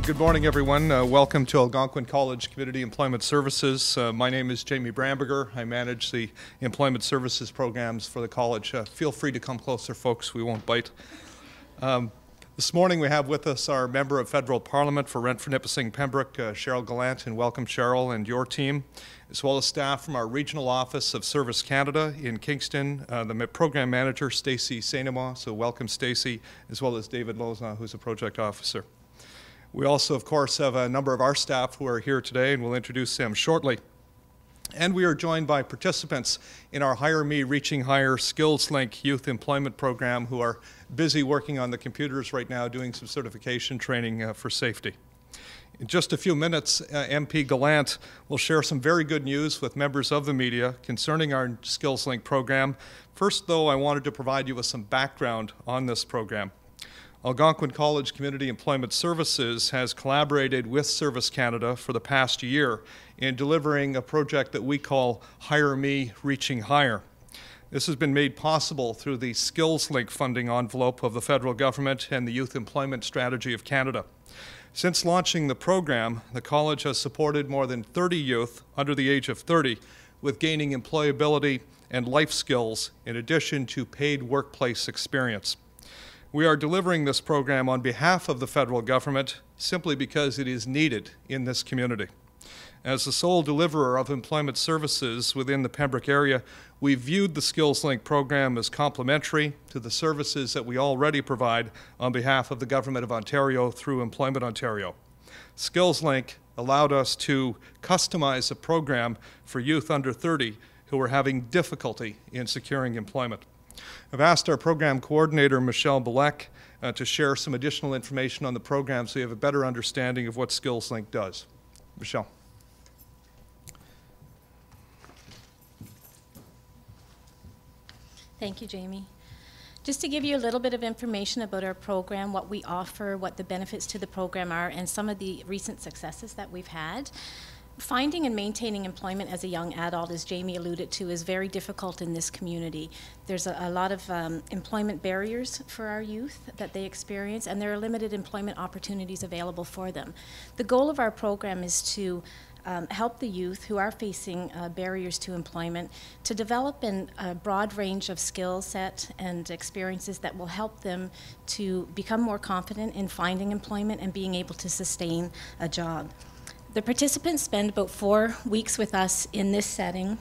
Good morning, everyone. Welcome to Algonquin College Community Employment Services. My name is Jamie Bramberger. I manage the employment services programs for the college. Feel free to come closer, folks. We won't bite. This morning we have with us our Member of Federal Parliament for Renfrew-Nipissing Pembroke, Cheryl Gallant, and welcome, Cheryl, and your team, as well as staff from our Regional Office of Service Canada in Kingston, the Program Manager, Stacey Sainama, so welcome, Stacey, as well as David Lozna, who's a Project Officer. We also, of course, have a number of our staff who are here today, and we'll introduce them shortly. And we are joined by participants in our Hire Me Reaching Higher Skills Link Youth Employment Program who are busy working on the computers right now doing some certification training for safety. In just a few minutes, MP Gallant will share some very good news with members of the media concerning our Skills Link program. First, though, I wanted to provide you with some background on this program. Algonquin College Community Employment Services has collaborated with Service Canada for the past year in delivering a project that we call Hire Me Reaching Higher. This has been made possible through the Skills Link funding envelope of the federal government and the Youth Employment Strategy of Canada. Since launching the program, the college has supported more than 30 youth under the age of 30 with gaining employability and life skills in addition to paid workplace experience. We are delivering this program on behalf of the federal government simply because it is needed in this community. As the sole deliverer of employment services within the Pembroke area, we viewed the Skills Link program as complementary to the services that we already provide on behalf of the Government of Ontario through Employment Ontario. Skills Link allowed us to customize a program for youth under 30 who are having difficulty in securing employment. I've asked our program coordinator, Michelle Belek, to share some additional information on the program so you have a better understanding of what Skills Link does. Michelle. Thank you, Jamie. Just to give you a little bit of information about our program, what we offer, what the benefits to the program are, and some of the recent successes that we've had. Finding and maintaining employment as a young adult, as Jamie alluded to, is very difficult in this community. There's a lot of employment barriers for our youth that they experience, and there are limited employment opportunities available for them. The goal of our program is to help the youth who are facing barriers to employment to develop a broad range of skill set and experiences that will help them to become more confident in finding employment and being able to sustain a job. The participants spend about 4 weeks with us in this setting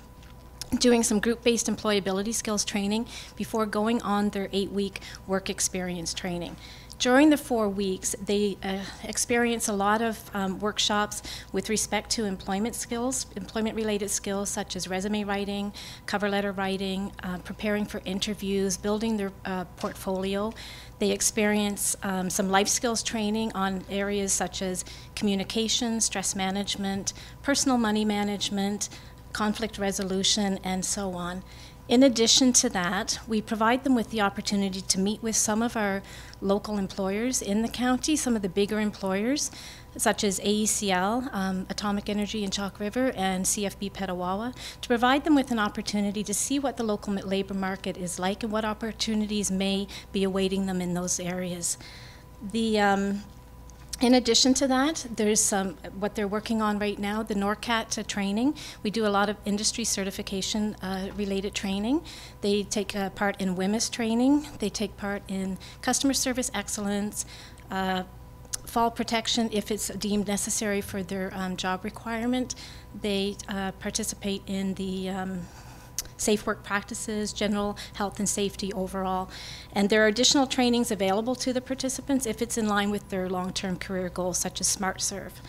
doing some group-based employability skills training before going on their 8-week work experience training. During the 4 weeks, they experience a lot of workshops with respect to employment skills, employment-related skills such as resume writing, cover letter writing, preparing for interviews, building their portfolio. They experience some life skills training on areas such as communication, stress management, personal money management, conflict resolution, and so on. In addition to that, we provide them with the opportunity to meet with some of our local employers in the county, some of the bigger employers, such as AECL, Atomic Energy in Chalk River, and CFB Petawawa, to provide them with an opportunity to see what the local labor market is like and what opportunities may be awaiting them in those areas. In addition to that, there's what they're working on right now, the NORCAT training. We do a lot of industry certification related training. They take part in WMIS training. They take part in customer service excellence, fall protection if it's deemed necessary for their job requirement. They participate in the safe work practices, general health and safety overall. And there are additional trainings available to the participants if it's in line with their long-term career goals, such as Smart Serve.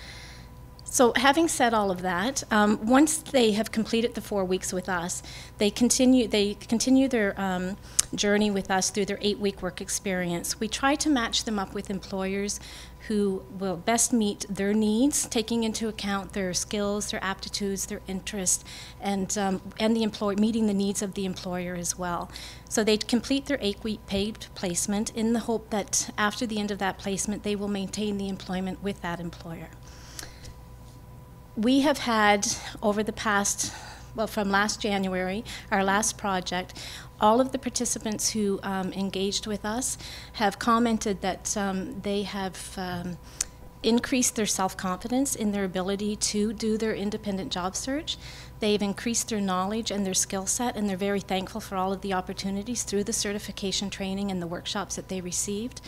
So having said all of that, once they have completed the 4 weeks with us, they continue their journey with us through their 8-week work experience. We try to match them up with employers who will best meet their needs, taking into account their skills, their aptitudes, their interests, and meeting the needs of the employer as well. So they complete their 8-week paid placement in the hope that after the end of that placement, they will maintain the employment with that employer. We have had, over the past, well, from last January, our last project, all of the participants who engaged with us have commented that they have increased their self-confidence in their ability to do their independent job search. They've increased their knowledge and their skill set, and they're very thankful for all of the opportunities through the certification training and the workshops that they received.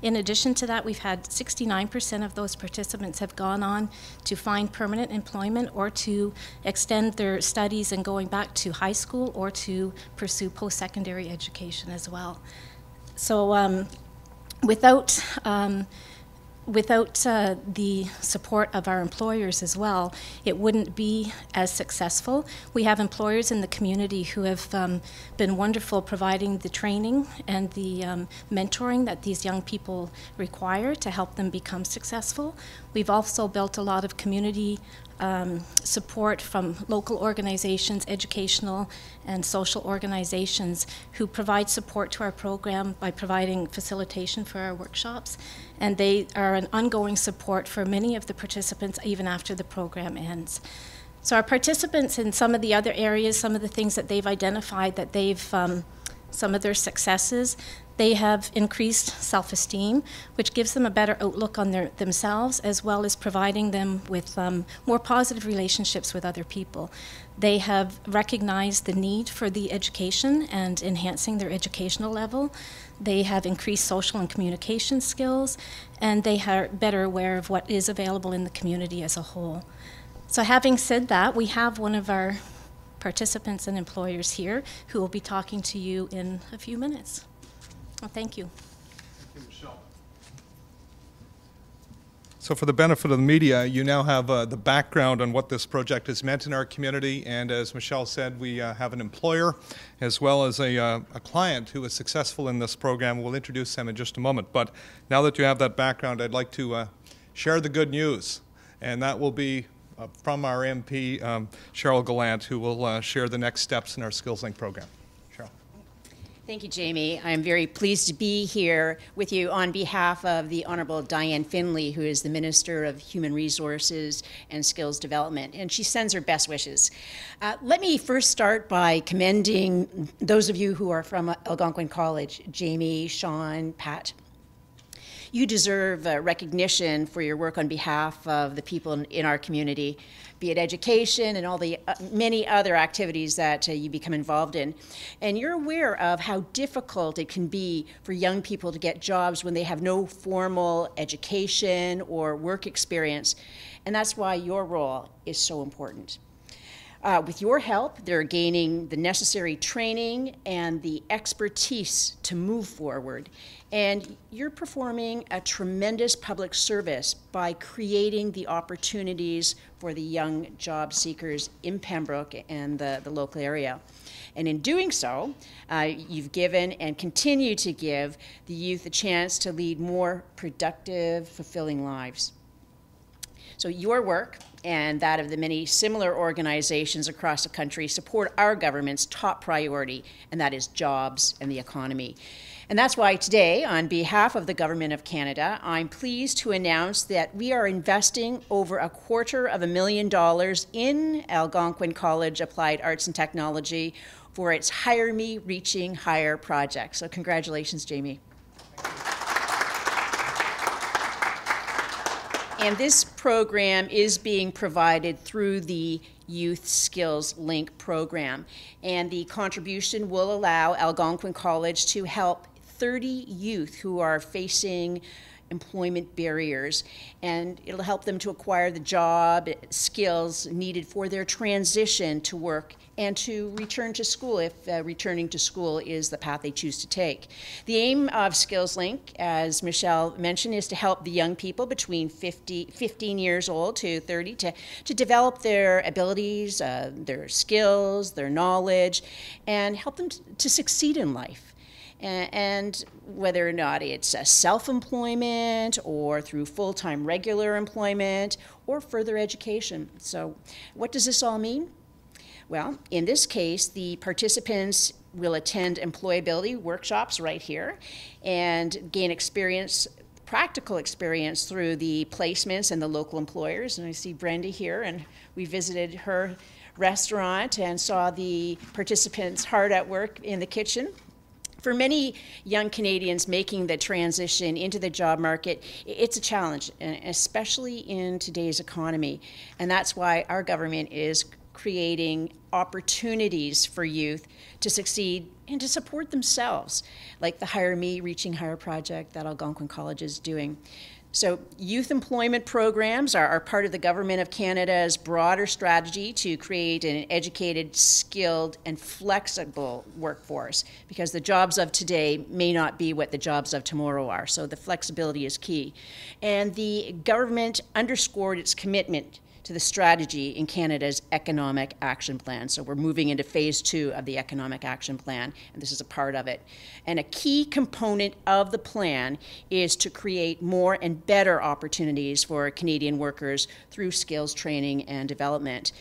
In addition to that, we've had 69% of those participants have gone on to find permanent employment or to extend their studies and going back to high school or to pursue post-secondary education as well. So without the support of our employers as well, it wouldn't be as successful. We have employers in the community who have been wonderful providing the training and the mentoring that these young people require to help them become successful. We've also built a lot of community support from local organizations, educational and social organizations who provide support to our program by providing facilitation for our workshops. And they are an ongoing support for many of the participants even after the program ends. So our participants in some of the other areas, some of the things that they've identified that they've, some of their successes, they have increased self-esteem, which gives them a better outlook on themselves, as well as providing them with more positive relationships with other people. They have recognized the need for the education and enhancing their educational level. They have increased social and communication skills, and they are better aware of what is available in the community as a whole. So having said that, we have one of our participants and employers here who will be talking to you in a few minutes. Well, thank you. Thank you, Michelle. So for the benefit of the media, you now have the background on what this project has meant in our community, and as Michelle said, we have an employer as well as a client who is successful in this program. We'll introduce them in just a moment, but now that you have that background, I'd like to share the good news, and that will be from our MP, Cheryl Gallant, who will share the next steps in our SkillsLink program. Cheryl. Thank you, Jamie. I'm very pleased to be here with you on behalf of the Honourable Diane Finley, who is the Minister of Human Resources and Skills Development, and she sends her best wishes. Let me first start by commending those of you who are from Algonquin College, Jamie, Sean, Pat. You deserve recognition for your work on behalf of the people in our community, be it education and all the many other activities that you become involved in. And you're aware of how difficult it can be for young people to get jobs when they have no formal education or work experience. And that's why your role is so important. With your help, they're gaining the necessary training and the expertise to move forward. And you're performing a tremendous public service by creating the opportunities for the young job seekers in Pembroke and the local area. And in doing so, you've given and continue to give the youth a chance to lead more productive, fulfilling lives. So your work and that of the many similar organizations across the country support our government's top priority, and that is jobs and the economy. And that's why today, on behalf of the Government of Canada, I'm pleased to announce that we are investing over $250,000 in Algonquin College Applied Arts and Technology for its Hire Me Reaching Higher project. So congratulations, Jamie. And this program is being provided through the Youth Skills Link program. And the contribution will allow Algonquin College to help 30 youth who are facing employment barriers, and it'll help them to acquire the job skills needed for their transition to work and to return to school if returning to school is the path they choose to take. The aim of SkillsLink, as Michelle mentioned, is to help the young people between 15 years old to 30 to develop their abilities, their skills, their knowledge, and help them to succeed in life. And whether or not it's self-employment or through full-time regular employment or further education. So what does this all mean? Well, in this case, the participants will attend employability workshops right here and gain experience, practical experience through the placements and the local employers. And I see Brenda here, and we visited her restaurant and saw the participants hard at work in the kitchen. For many young Canadians making the transition into the job market, it's a challenge, especially in today's economy. And that's why our government is creating opportunities for youth to succeed and to support themselves, like the Hire Me, Reaching Higher project that Algonquin College is doing. So youth employment programs are part of the Government of Canada's broader strategy to create an educated, skilled, and flexible workforce, because the jobs of today may not be what the jobs of tomorrow are. So the flexibility is key. And the government underscored its commitment to the strategy in Canada's Economic Action Plan. So we're moving into phase 2 of the Economic Action Plan, and this is a part of it. And a key component of the plan is to create more and better opportunities for Canadian workers through skills training and development.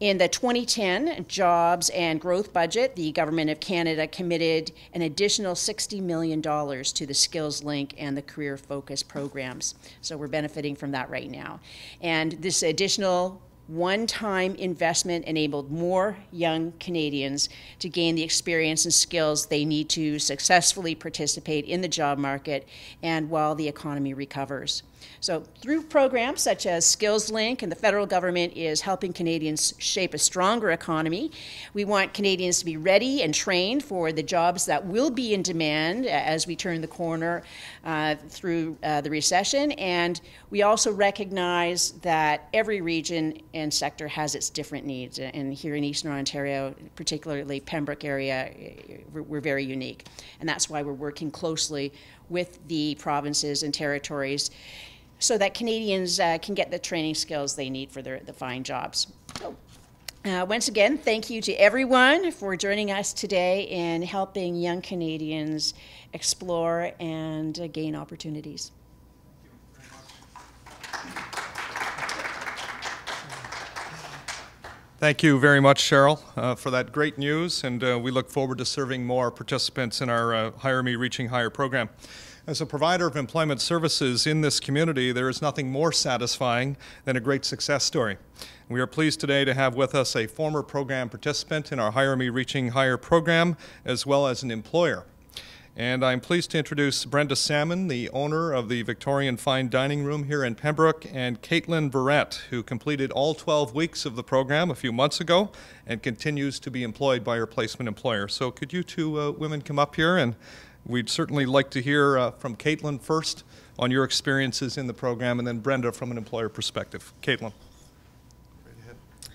In the 2010 Jobs and Growth Budget, the Government of Canada committed an additional $60 million to the Skills Link and the Career Focus programs. So we're benefiting from that right now. And this additional one-time investment enabled more young Canadians to gain the experience and skills they need to successfully participate in the job market and while the economy recovers. So through programs such as Skills Link, and the federal government is helping Canadians shape a stronger economy. We want Canadians to be ready and trained for the jobs that will be in demand as we turn the corner through the recession. And we also recognize that every region and sector has its different needs. And here in Eastern Ontario, particularly Pembroke area, we're very unique. And that's why we're working closely with the provinces and territories so that Canadians can get the training skills they need for the fine jobs. Once again, thank you to everyone for joining us today in helping young Canadians explore and gain opportunities. Thank you very much, Cheryl, for that great news, and we look forward to serving more participants in our Hire Me, Reaching Higher program. As a provider of employment services in this community, there is nothing more satisfying than a great success story. We are pleased today to have with us a former program participant in our Hire Me, Reaching Higher program, as well as an employer. And I'm pleased to introduce Brenda Salmon, the owner of the Victorian Fine Dining Room here in Pembroke, and Caitlin Barrett, who completed all 12 weeks of the program a few months ago and continues to be employed by her placement employer. So could you two women come up here, and we'd certainly like to hear from Caitlin first on your experiences in the program, and then Brenda from an employer perspective. Caitlin.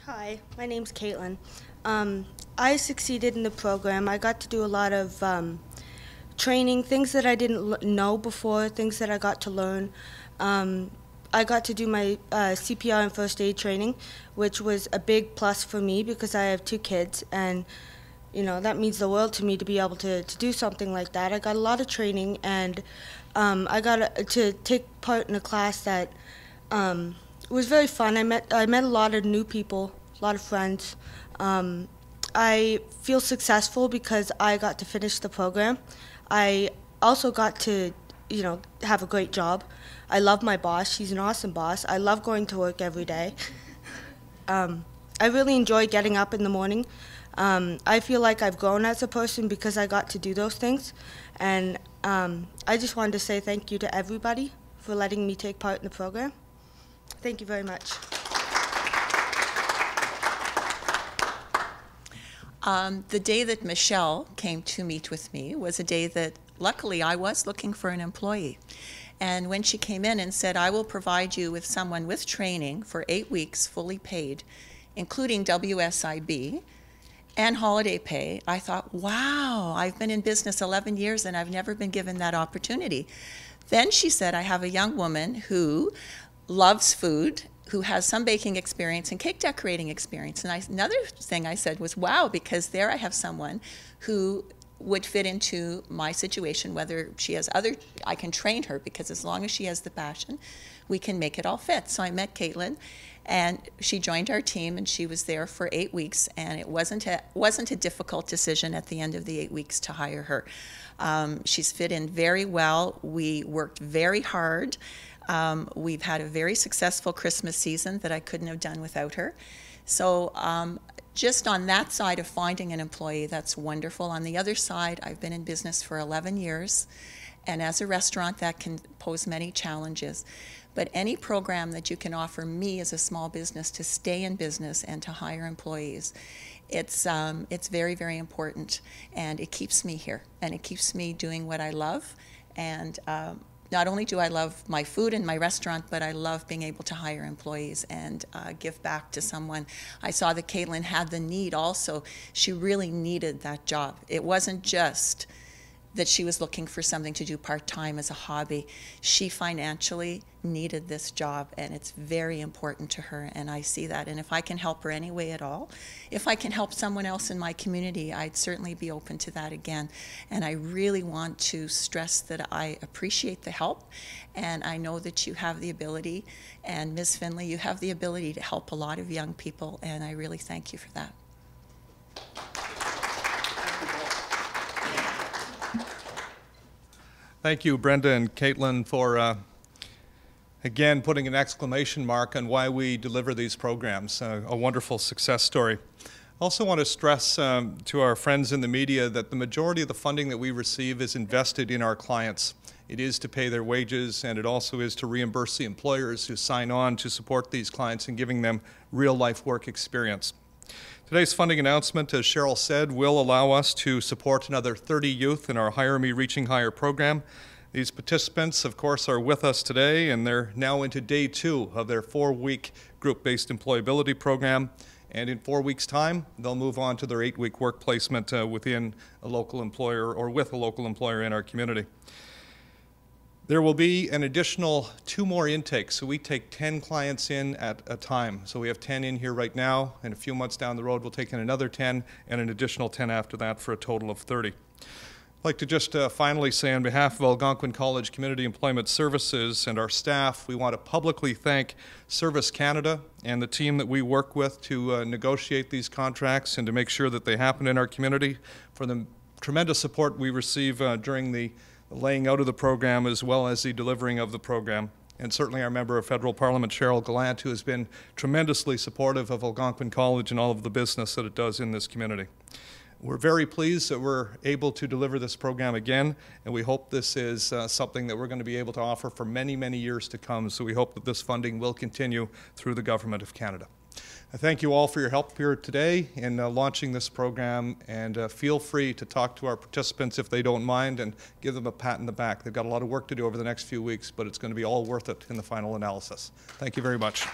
Hi, my name's Caitlin. I succeeded in the program. I got to do a lot of training, things that I didn't know before, things that I got to learn. I got to do my CPR and first aid training, which was a big plus for me because I have 2 kids, and you know, that means the world to me to be able to do something like that. I got a lot of training, and I got to take part in a class that was very fun. I met a lot of new people, a lot of friends. I feel successful because I got to finish the program. I also got to, you know, have a great job. I love my boss. She's an awesome boss. I love going to work every day. I really enjoy getting up in the morning. I feel like I've grown as a person because I got to do those things. And I just wanted to say thank you to everybody for letting me take part in the program. Thank you very much. The day that Michelle came to meet with me was a day that, luckily, I was looking for an employee. And when she came in and said, I will provide you with someone with training for 8 weeks, fully paid, including WSIB and holiday pay, I thought, wow, I've been in business 11 years and I've never been given that opportunity. Then she said, I have a young woman who loves food, who has some baking experience and cake decorating experience. And another thing I said was, wow, because there I have someone who would fit into my situation, whether she has I can train her, because as long as she has the passion, we can make it all fit. So I met Caitlin, and she joined our team, and she was there for 8 weeks, and it wasn't a difficult decision at the end of the 8 weeks to hire her. She's fit in very well. We worked very hard. We've had a very successful Christmas season that I couldn't have done without her. So just on that side of finding an employee, that's wonderful. On the other side, I've been in business for 11 years, and as a restaurant, that can pose many challenges. But any program that you can offer me as a small business to stay in business and to hire employees, it's very, very important, and it keeps me here, and it keeps me doing what I love. And not only do I love my food and my restaurant, but I love being able to hire employees and give back to someone. I saw that Caitlin had the need also. She really needed that job. It wasn't just that she was looking for something to do part-time as a hobby. She financially needed this job, and it's very important to her, and I see that. And if I can help her any way at all, if I can help someone else in my community, I'd certainly be open to that again. And I really want to stress that I appreciate the help, and I know that you have the ability, and Ms. Finley, you have the ability to help a lot of young people, and I really thank you for that. Thank you, Brenda and Caitlin, for again putting an exclamation mark on why we deliver these programs. A wonderful success story. I also want to stress to our friends in the media that the majority of the funding that we receive is invested in our clients. It is to pay their wages, and it also is to reimburse the employers who sign on to support these clients and giving them real-life work experience. Today's funding announcement, as Cheryl said, will allow us to support another 30 youth in our Hire Me Reaching Higher program. These participants, of course, are with us today, and they're now into day 2 of their 4-week group-based employability program. And in 4 weeks' time, they'll move on to their 8-week work placement within a local employer or with a local employer in our community. There will be an additional 2 more intakes, so we take 10 clients in at a time. So we have 10 in here right now, and a few months down the road we'll take in another 10 and an additional 10 after that for a total of 30. I'd like to just finally say on behalf of Algonquin College Community Employment Services and our staff, we want to publicly thank Service Canada and the team that we work with to negotiate these contracts and to make sure that they happen in our community for the tremendous support we receive during the laying out of the program as well as the delivering of the program. And certainly our Member of Federal Parliament, Cheryl Gallant, who has been tremendously supportive of Algonquin College and all of the business that it does in this community. We're very pleased that we're able to deliver this program again, and we hope this is something that we're going to be able to offer for many, many years to come. So we hope that this funding will continue through the Government of Canada. I thank you all for your help here today in launching this program, and feel free to talk to our participants if they don't mind and give them a pat in the back. They've got a lot of work to do over the next few weeks, but it's going to be all worth it in the final analysis. Thank you very much.